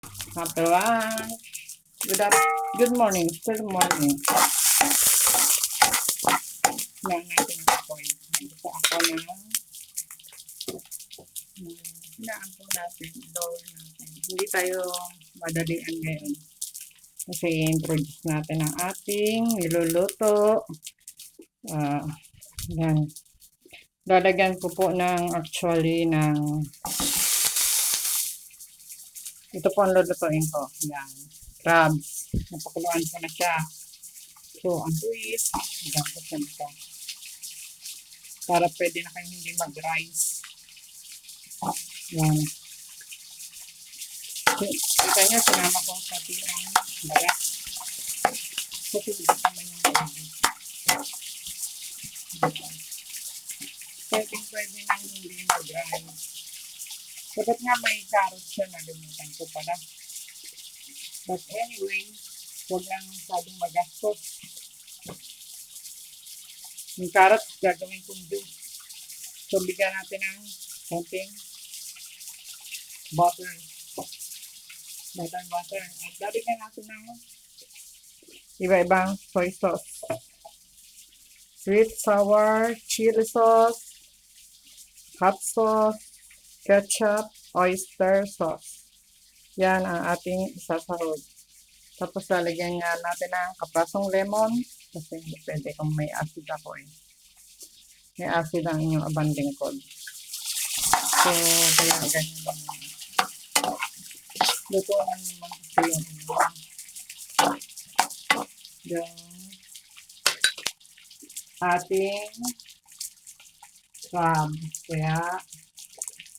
Happy lunch. Good morning. Still morning. Lang natin ang apoy. Nandito ako ng hinaan po natin, lower natin. Hindi tayo madalian ngayon. Kasi introduce natin ang ating niluluto. Yan. Lalagyan ko po ng actually ng ito po ang lulutuin ko. Yan. Crabs. Napakuluan ko na siya. So, ang twist, hanggang ko siya nito. Para pwede na kayong hindi mag-rice. Yan. Kita nyo, sinama ko pati ang balat. Kasi hindi naman yung baby. Pwede nang hindi mag-rice. Dapat nga may carrot siya, nalimutan ko pala. But anyway, huwag lang masyadong magastos. Yung carrot, gagawin kong juice. So, bigyan natin ng konting butter. Butter. At lalagyan natin ng iba-ibang soy sauce. Sweet, sour, chili sauce, hot sauce, ketchup, oyster sauce. Yan ang ating isasahod. Tapos lalagyan nga natin ng kaprasong lemon. Kasi hindi pwede kung may acid ako eh. May acid ang inyong abanding cod. So, kaya ganyan lang. Luto na naman kasi yung ating crab. Kaya,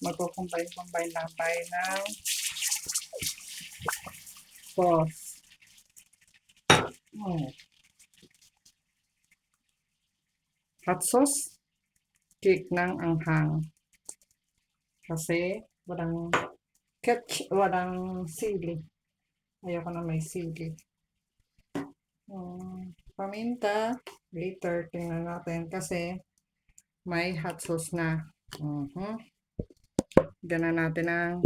magkukumbay-kumbay lang tayo ng sauce. Hot sauce, cake ng anghang. Kasi, walang sili. Ayoko na may sili. Paminta, later, tingnan natin kasi may hot sauce na. Gana natin ang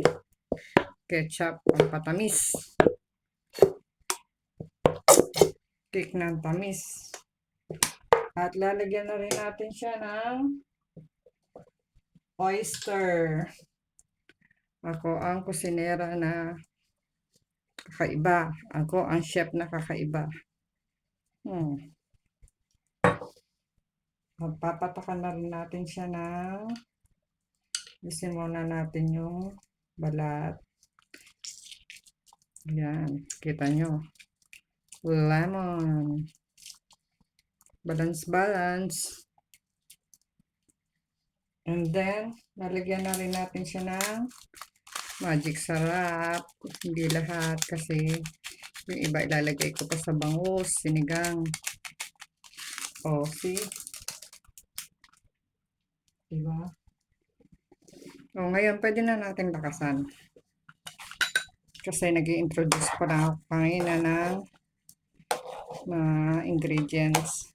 ketchup ang patamis. Cake ng tamis. At lalagyan na rin natin siya ng oyster. Ako ang kusinera na kakaiba. Ako ang chef na kakaiba. Papatakan na rin natin siya ng isin muna natin yung balat. Yan. Kita nyo. Lemon. Balance. And then, lalagyan na rin natin siya ng magic sarap. Hindi lahat kasi yung iba ilalagay ko pa sa bangus, sinigang. See? Diba? Ngayon, pwede na natin lakasan. Kasi nag-i-introduce pa na ako kanina ng ingredients.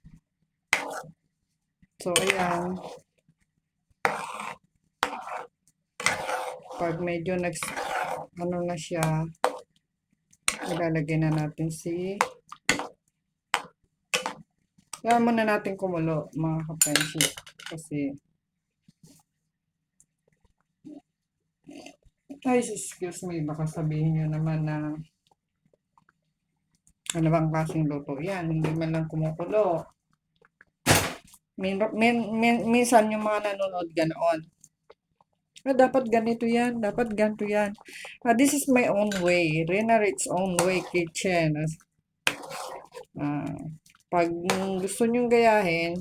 So, ayan. Pag medyo na siya, ilalagay na natin kaya muna natin kumulo, mga ka-friendship. Kasi, excuse me, baka sabihin nyo naman na ano bang klaseng luto yan, hindi man lang kumukulo. Minsan yung mga nanonood ganoon. Dapat ganito yan, dapat ganito yan. This is my own way. Rena Rich own way kitchen. Pag gusto nyong gayahin,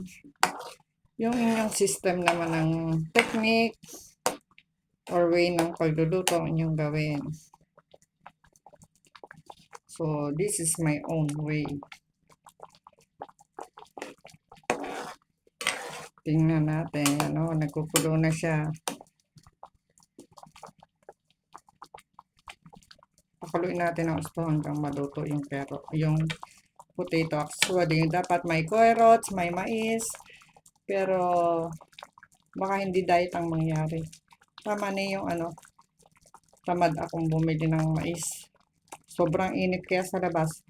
yung inyong system naman ng technique or way ng pagluluto inyong gawin. So, this is my own way. Tingnan natin, nagkukulo na siya. Pakuluin natin ang gusto hanggang maluto yung potato. Actually, dapat may carrots, may mais. Pero, baka hindi diet ang mangyari. Tama na yung tamad akong bumili ng mais. Sobrang init kaya sa labas.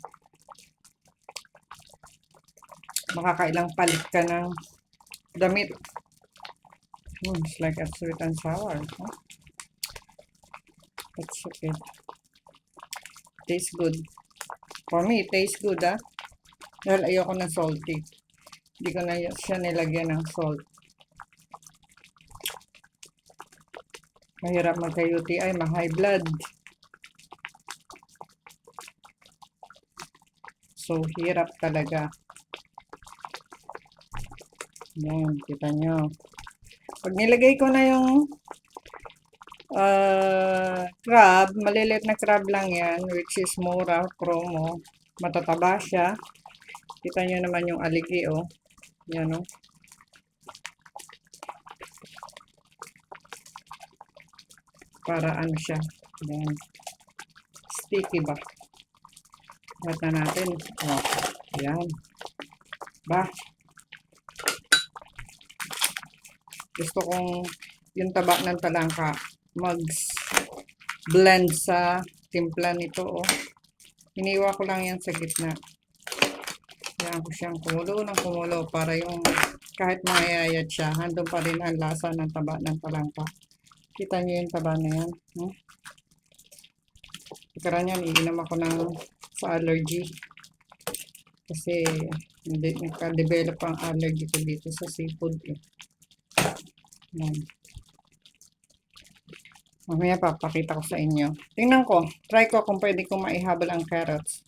Makakailang palit ka ng damit. It's like a sweet and sour. Huh? It's okay. Tastes good. For me, it tastes good, ah. Dahil ayoko ng salty. Hindi ko na siya nilagyan ng salt. Mahirap magka-UTI, ma-high blood. So, hirap talaga. Yan, kita nyo. Pag nilagay ko na yung crab, maliliit na crab lang yan, which is mura, promo. Matataba siya. Kita nyo naman yung aligi, oh. Yan, oh. Para ano siya. Yan. Sticky ba? Lahat na natin. Oh, yan. Ba? Gusto kong yung taba ng talangka mag-blend sa timpla nito, oh. Iniwa ko lang yan sa gitna. Kaya ko siyang kumulo ng kumulo para yung kahit mayayat siya, handong pa rin ang lasa ng taba ng talangka. Kita niyo yung taba na yan. Ikaran yan, iinom ako ng sa allergy. Kasi hindi nagka-develop ang allergy ko dito sa seafood. Yan. Mamaya papakita ko sa inyo. Tingnan ko, try ko kung pwede kong maihabol ang carrots.